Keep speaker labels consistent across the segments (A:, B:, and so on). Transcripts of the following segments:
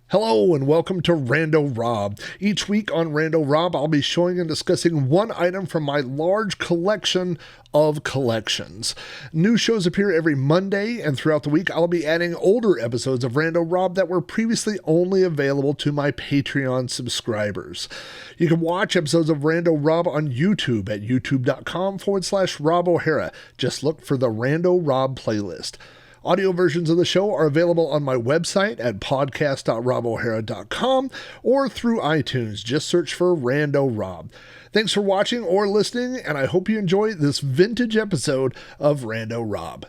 A: Hello and welcome to Rando Rob. Each week on Rando Rob, I'll be showing and discussing one item from my large collection of collections. New shows appear every Monday, and throughout the week, I'll be adding older episodes of Rando Rob that were previously only available to my Patreon subscribers. You can watch episodes of Rando Rob on YouTube at youtube.com/Rob O'Hara. Just look for the Rando Rob playlist. Audio versions of the show are available on my website at podcast.robohara.com or through iTunes. Just search for Rando Rob. Thanks for watching or listening, and I hope you enjoy this vintage episode of Rando Rob.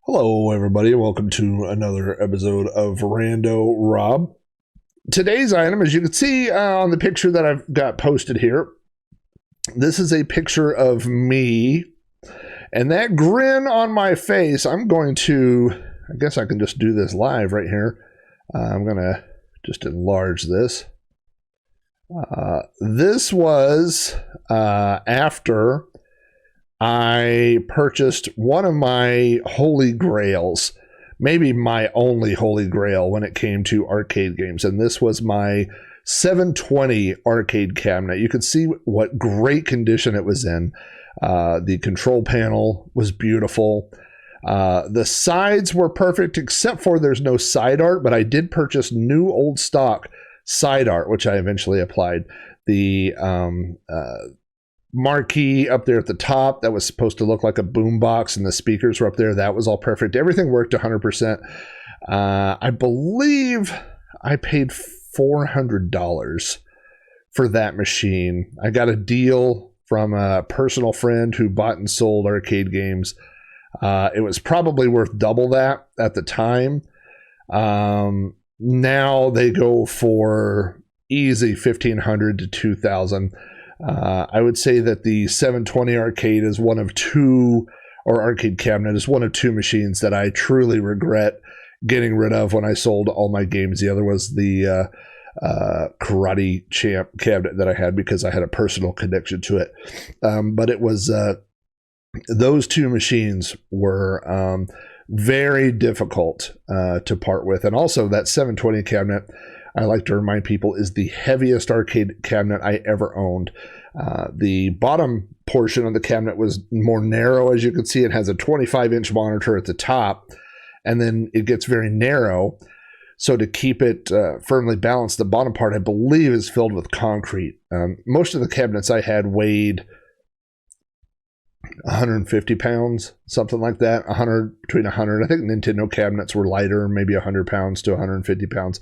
A: Hello, everybody. Welcome to another episode of Rando Rob. Today's item, as you can see on the picture that I've got posted here, this is a picture of me. And that grin on my face, I'm going to, I guess I can just do this live right here. I'm going to just enlarge this. This was after I purchased one of my holy grails, maybe my only holy grail when it came to arcade games. And this was my 720 arcade cabinet. You can see what great condition it was in. The control panel was beautiful. The sides were perfect, except for there's no side art, but I did purchase new old stock side art, which I eventually applied. The marquee up there at the top, that was supposed to look like a boombox, and the speakers were up there. That was all perfect. Everything worked 100%. I believe I paid $400 for that machine. I got a deal from a personal friend who bought and sold arcade games. It was probably worth double that at the time. Now they go for easy $1,500 to $2,000. I would say that the 720 arcade is one of two, or arcade cabinet is one of two machines that I truly regret getting rid of when I sold all my games. The other was the Karate Champ cabinet that I had because I had a personal connection to it. But it was those two machines were very difficult to part with. And also that 720 cabinet, I like to remind people, is the heaviest arcade cabinet I ever owned. The bottom portion of the cabinet was more narrow. As you can see, it has a 25-inch monitor at the top, and then it gets very narrow. So to keep it firmly balanced, the bottom part, I believe, is filled with concrete. Most of the cabinets I had weighed 150 pounds, something like that, between 100. I think Nintendo cabinets were lighter, maybe 100 pounds to 150 pounds.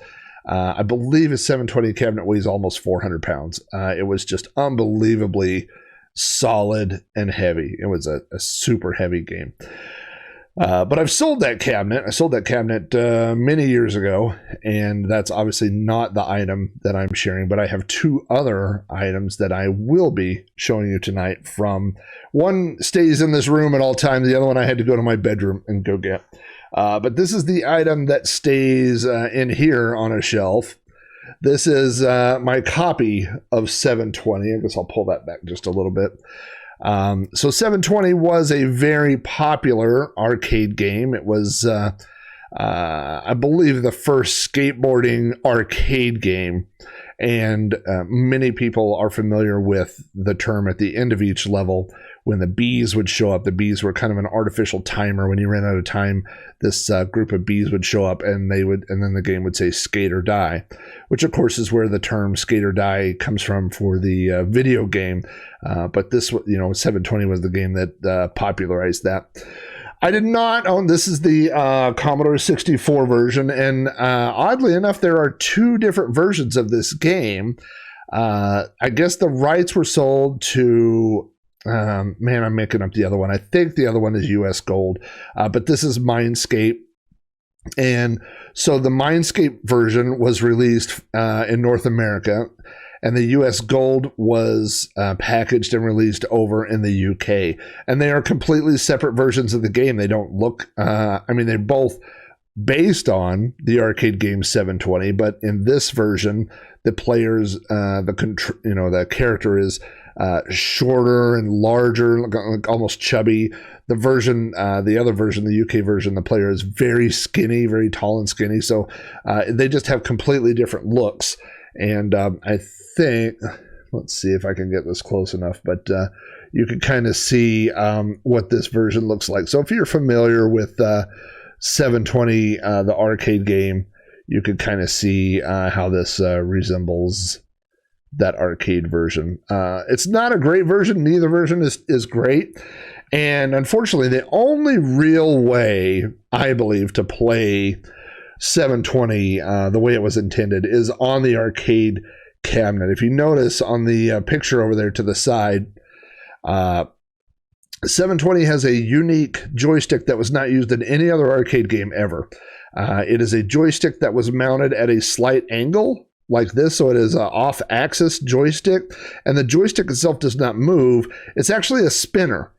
A: I believe a 720 cabinet weighs almost 400 pounds. It was just unbelievably solid and heavy. It was a super heavy game. But I've sold that cabinet. I sold that cabinet many years ago, and that's obviously not the item that I'm sharing, but I have two other items that I will be showing you tonight from. One stays in this room at all times. The other one I had to go to my bedroom and go get. But this is the item that stays in here on a shelf. This is my copy of 720. I guess I'll pull that back just a little bit. So 720 was a very popular arcade game. It was, I believe, the first skateboarding arcade game. And many people are familiar with the term at the end of each level when the bees would show up. The bees were kind of an artificial timer. When you ran out of time, this group of bees would show up, and then the game would say skate or die, which of course is where the term skate or die comes from for the video game. But this, 720 was the game that popularized that. I did not own, this is the Commodore 64 version, and oddly enough, there are two different versions of this game. I guess the rights were sold to, I'm making up the other one. I think the other one is US Gold, but this is Mindscape. And so the Mindscape version was released in North America, and the US Gold was packaged and released over in the UK. And they are completely separate versions of the game. They don't look, they're both based on the arcade game 720, but in this version, the players, the character is shorter and larger, like almost chubby. The other version, the UK version, the player is very skinny, very tall and skinny. So they just have completely different looks. And I think, let's see if I can get this close enough, but you can kind of see what this version looks like. So if you're familiar with 720, the arcade game, you could kind of see how this resembles that arcade version. It's not a great version. Neither version is great. And unfortunately, the only real way, I believe, to play 720 the way it was intended is on the arcade cabinet. If you notice on the picture over there to the side, 720 has a unique joystick that was not used in any other arcade game ever. It is a joystick that was mounted at a slight angle like this, so it is an off-axis joystick, and the joystick itself does not move. It's actually a spinner.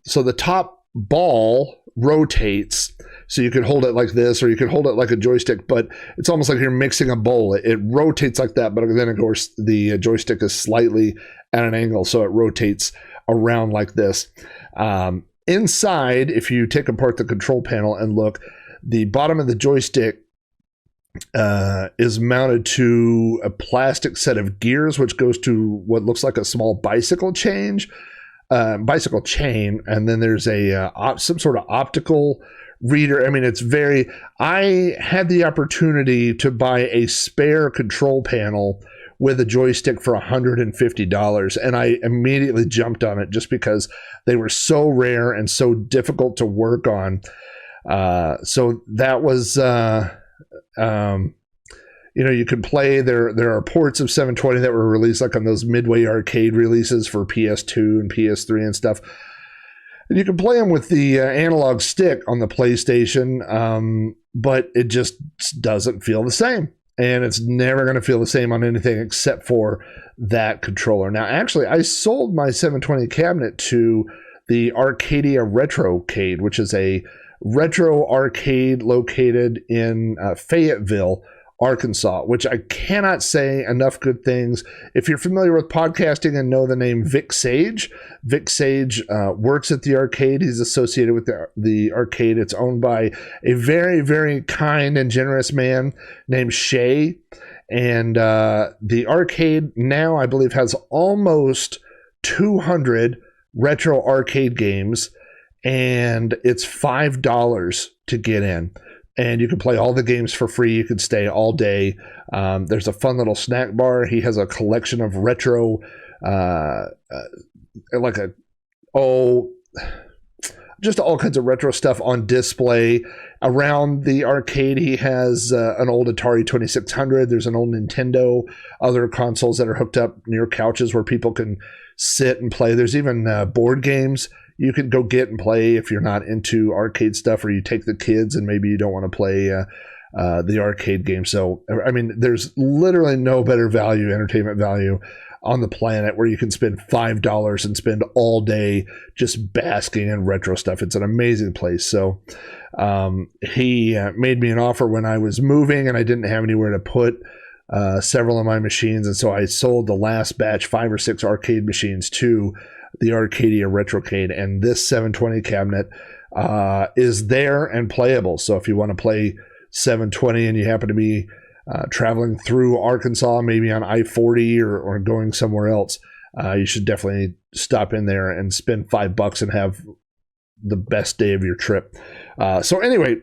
A: So the top ball rotates, so you can hold it like this, or you can hold it like a joystick, but it's almost like you're mixing a bowl. It rotates like that, but then of course the joystick is slightly at an angle, so it rotates around like this. Inside, if you take apart the control panel and look, the bottom of the joystick is mounted to a plastic set of gears, which goes to what looks like a small bicycle chain, and then there's a some sort of optical reader. I mean, I had the opportunity to buy a spare control panel with a joystick for $150, and I immediately jumped on it just because they were so rare and so difficult to work on. So that was you could play. There are ports of 720 that were released like on those Midway arcade releases for PS2 and PS3 and stuff. And you can play them with the analog stick on the PlayStation, but it just doesn't feel the same. And it's never going to feel the same on anything except for that controller. Now, actually, I sold my 720 cabinet to the Arcadia Retrocade, which is a retro arcade located in Fayetteville, Arkansas, which I cannot say enough good things. If you're familiar with podcasting and know the name Vic Sage works at the arcade. He's associated with the arcade. It's owned by a very, very kind and generous man named Shay. And the arcade now, I believe, has almost 200 retro arcade games, and it's $5 to get in. And you can play all the games for free. You can stay all day. There's a fun little snack bar. He has a collection of retro, just all kinds of retro stuff on display. Around the arcade, he has an old Atari 2600. There's an old Nintendo, other consoles that are hooked up near couches where people can sit and play. There's even board games you can go get and play if you're not into arcade stuff, or you take the kids and maybe you don't want to play the arcade game. So, I mean, there's literally no better entertainment value on the planet where you can spend $5 and spend all day just basking in retro stuff. It's an amazing place. So he made me an offer when I was moving and I didn't have anywhere to put several of my machines. And so I sold the last batch, 5 or 6 arcade machines to the Arcadia Retrocade, and this 720 cabinet is there and playable. So if you want to play 720 and you happen to be traveling through Arkansas, maybe on I-40 or going somewhere else, you should definitely stop in there and spend $5 and have the best day of your trip. So anyway,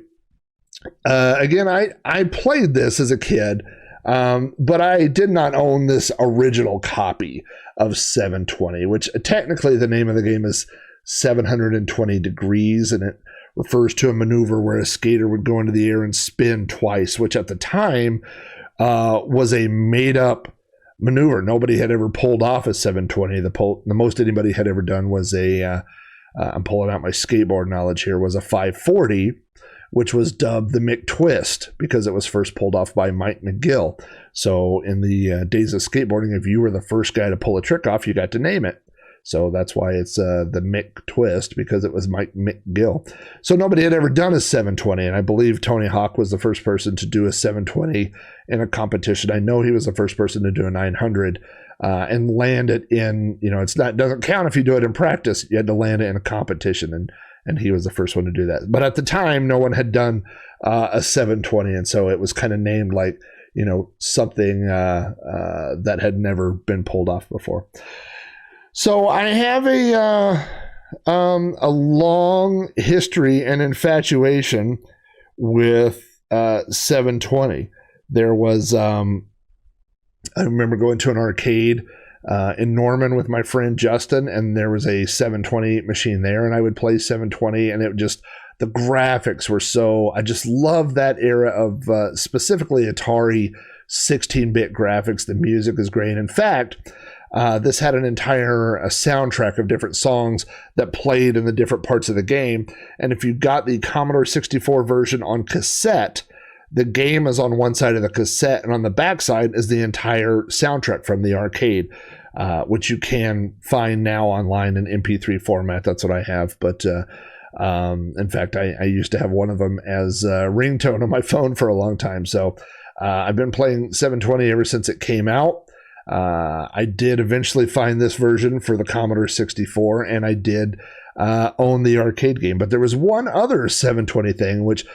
A: again, I played this as a kid, but I did not own this original copy of 720, which technically the name of the game is 720 degrees, and it refers to a maneuver where a skater would go into the air and spin twice, which at the time was a made-up maneuver. Nobody had ever pulled off a 720. The most anybody had ever done was I'm pulling out my skateboard knowledge here, was a 540, which was dubbed the McTwist because it was first pulled off by Mike McGill. So in the days of skateboarding, if you were the first guy to pull a trick off, you got to name it. So that's why it's the McTwist, because it was Mike McGill. So nobody had ever done a 720, and I believe Tony Hawk was the first person to do a 720 in a competition. I know he was the first person to do a 900 and land it in, doesn't count if you do it in practice. You had to land it in a competition, and he was the first one to do that. But at the time, no one had done a 720, and so it was kind of named like, something that had never been pulled off before. So I have a long history and infatuation with 720. There was, I remember going to an arcade in Norman with my friend Justin, and there was a 720 machine there, and I would play 720, and the graphics were I just loved that era of specifically Atari 16-bit graphics. The music is great. In fact, this had an entire soundtrack of different songs that played in the different parts of the game. And if you got the Commodore 64 version on cassette, the game is on one side of the cassette, and on the back side is the entire soundtrack from the arcade, which you can find now online in MP3 format. That's what I have. But in fact, I used to have one of them as a ringtone on my phone for a long time. So I've been playing 720 ever since it came out. I did eventually find this version for the Commodore 64, and I did own the arcade game. But there was one other 720 thing, which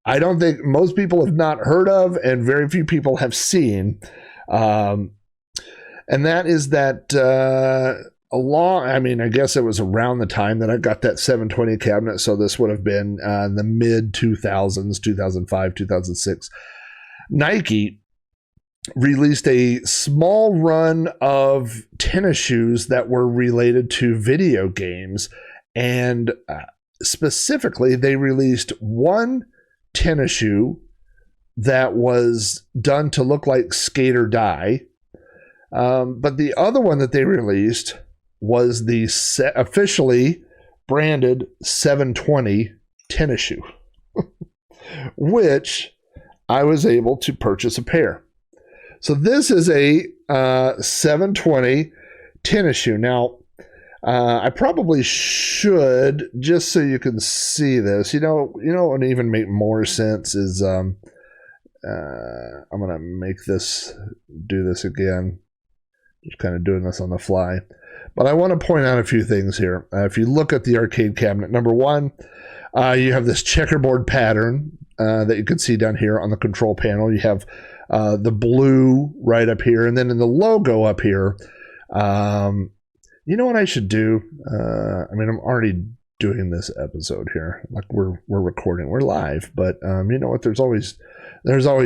A: I don't think most people have not heard of, and very few people have seen. And that is that I guess it was around the time that I got that 720 cabinet. So this would have been in the mid 2000s, 2005, 2006. Nike released a small run of tennis shoes that were related to video games. And specifically, they released one tennis shoe that was done to look like Skate or Die. But the other one that they released was the officially branded 720 tennis shoe, which I was able to purchase a pair. So this is a 720 tennis shoe. Now, I probably should, just so you can see this. What would even make more sense is I'm going to make this do this again. Just kind of doing this on the fly. But I want to point out a few things here. If you look at the arcade cabinet, number one, you have this checkerboard pattern that you can see down here on the control panel. You have the blue right up here, and then in the logo up here, you know what I should do? I'm already doing this episode here. Like we're recording, we're live, but you know what? There's always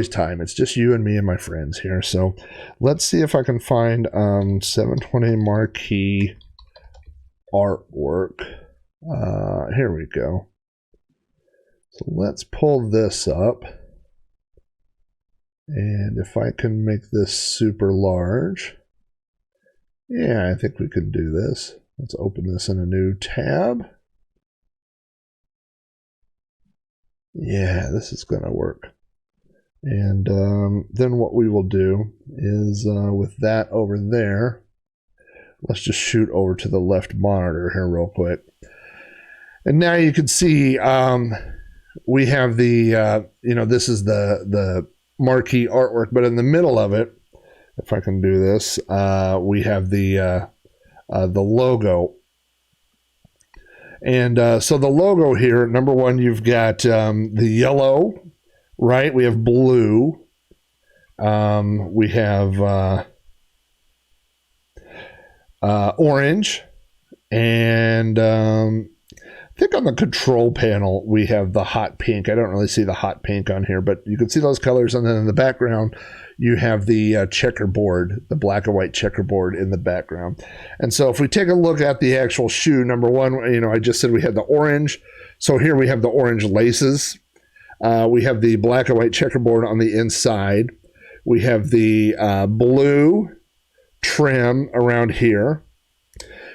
A: time. It's just you and me and my friends here. So let's see if I can find 720 marquee artwork. Here we go. So let's pull this up. And if I can make this super large, yeah, I think we can do this. Let's open this in a new tab. Yeah, this is going to work. And then what we will do is with that over there, let's just shoot over to the left monitor here real quick. And now you can see we have the, this is the marquee artwork, but in the middle of it, if I can do this, we have the logo. And so the logo here, number one, you've got the yellow, right? We have blue. We have orange. And I think on the control panel, we have the hot pink. I don't really see the hot pink on here, but you can see those colors. And then in the background, you have the checkerboard, the black and white checkerboard in the background. And so if we take a look at the actual shoe, number one, I just said we had the orange. So here we have the orange laces. We have the black and white checkerboard on the inside. We have the blue trim around here.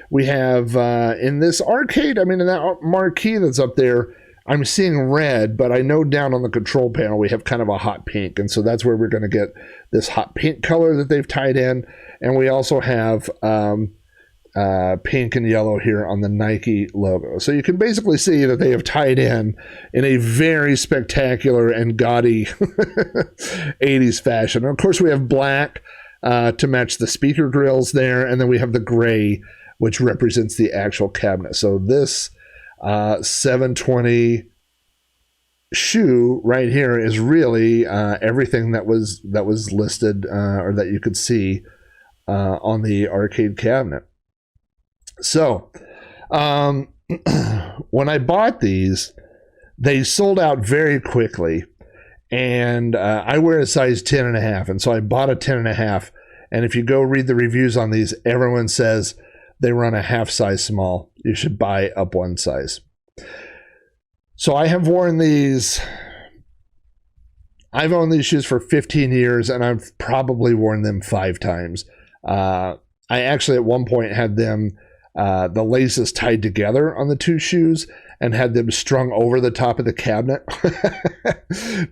A: We have in this arcade, in that marquee that's up there, I'm seeing red, but I know down on the control panel we have kind of a hot pink. And so that's where we're going to get this hot pink color that they've tied in. And we also have pink and yellow here on the Nike logo. So you can basically see that they have tied in a very spectacular and gaudy 80s fashion. And of course, we have black to match the speaker grills there. And then we have the gray, which represents the actual cabinet. So this 720 shoe right here is really everything that was listed or that you could see on the arcade cabinet. So when I bought these, they sold out very quickly, and I wear a size 10.5, and so I bought a 10.5. And if you go read the reviews on these, everyone says they run a half size small. You should buy up one size. So I have worn these. I've owned these shoes for 15 years, and I've probably worn them 5 times. I actually at one point had them, the laces tied together on the 2 shoes and had them strung over the top of the cabinet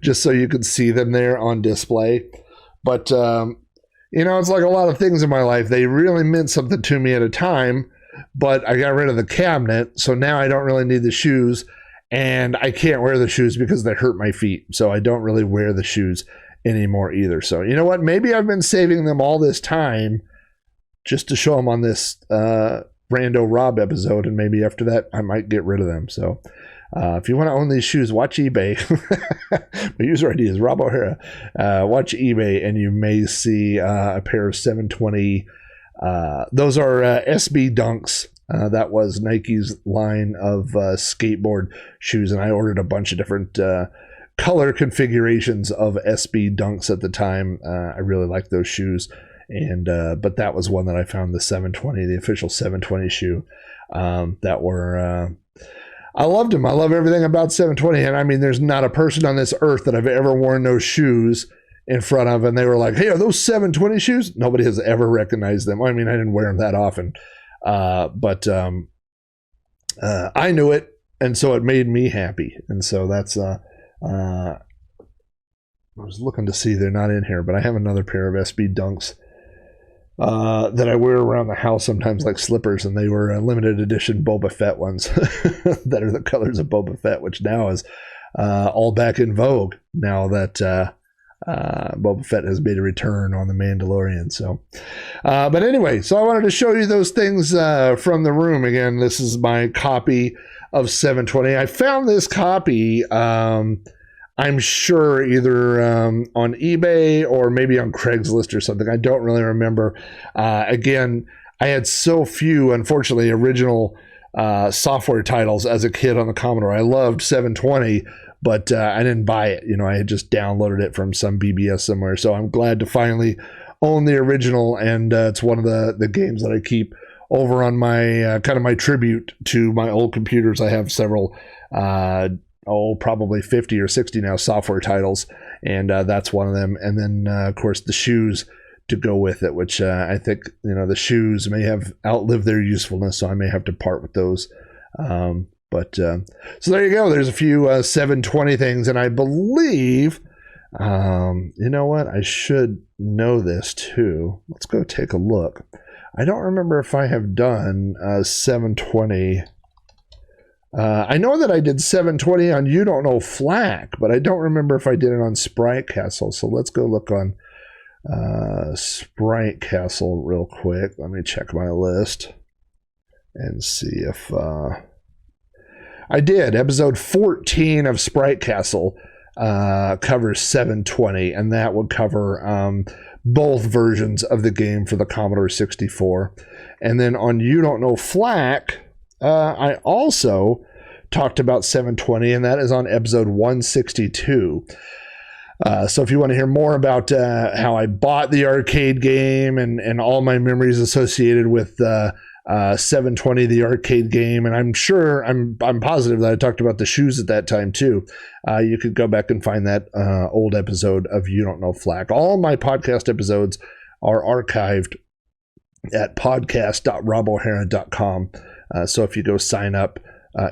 A: just so you could see them there on display. But, it's like a lot of things in my life. They really meant something to me at a time, but I got rid of the cabinet, so now I don't really need the shoes. And I can't wear the shoes because they hurt my feet. So I don't really wear the shoes anymore either. So you know what? Maybe I've been saving them all this time just to show them on this Rando Rob episode. And maybe after that, I might get rid of them. So if you want to own these shoes, watch eBay. My user ID is Rob O'Hara. Watch eBay and you may see a pair of 720. Those are SB Dunks. That was Nike's line of skateboard shoes, and I ordered a bunch of different color configurations of SB Dunks at the time. I really liked those shoes, and but that was one that I found, the 720, the official 720 shoe. That were I loved them. I love everything about 720, and I mean, there's not a person on this earth that I've ever worn those shoes in front of, and they were like, "Hey, are those 720 shoes?" Nobody has ever recognized them. I mean, I didn't wear them that often. But I knew it, and so it made me happy. And so that's I was looking to see, they're not in here, but I have another pair of SB Dunks that I wear around the house sometimes, like slippers, and they were limited edition Boba Fett ones that are the colors of Boba Fett, which now is all back in vogue now that Boba Fett has made a return on The Mandalorian. So, but anyway, so I wanted to show you those things from the room. Again, this is my copy of 720. I found this copy, I'm sure, either on eBay or maybe on Craigslist or something. I don't really remember. Again, I had so few, unfortunately, original software titles as a kid on the Commodore. I loved 720. But I didn't buy it. I had just downloaded it from some BBS somewhere. So I'm glad to finally own the original. And it's one of the games that I keep over on my kind of my tribute to my old computers. I have several, probably 50 or 60 now software titles. And that's one of them. And then, of course, the shoes to go with it, which I think, the shoes may have outlived their usefulness. So I may have to part with those. But so there you go. There's a few 720 things, and I believe, you know what? I should know this too. Let's go take a look. I don't remember if I have done 720. I know that I did 720 on You Don't Know Flack, but I don't remember if I did it on Sprite Castle. So let's go look on Sprite Castle real quick. Let me check my list and see if... I did. Episode 14 of Sprite Castle covers 720, and that would cover both versions of the game for the Commodore 64. And then on You Don't Know Flack, I also talked about 720, and that is on episode 162. So if you want to hear more about how I bought the arcade game and all my memories associated with 720, the arcade game, and I'm sure, I'm positive that I talked about the shoes at that time too. You could go back and find that old episode of You Don't Know Flack. All my podcast episodes are archived at podcast.robohara.com. So if you go sign up,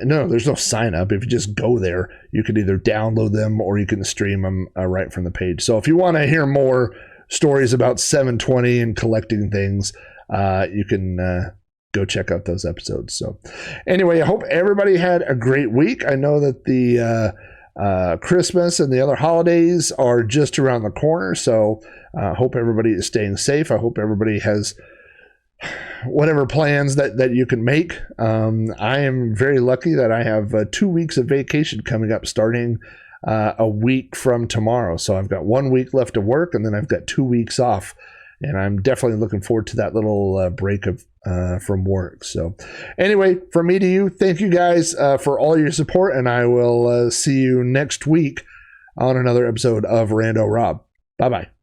A: no, there's no sign up. If you just go there, you can either download them or you can stream them right from the page. So if you want to hear more stories about 720 and collecting things, you can go check out those episodes. So anyway, I hope everybody had a great week. I know that the Christmas and the other holidays are just around the corner, so hope everybody is staying safe. I hope everybody has whatever plans that you can make. I am very lucky that I have 2 weeks of vacation coming up starting a week from tomorrow. So I've got 1 week left of work, and then I've got 2 weeks off, and I'm definitely looking forward to that little break of from work. So anyway, from me to you, thank you guys for all your support, and I will see you next week on another episode of Rando Rob. Bye-bye.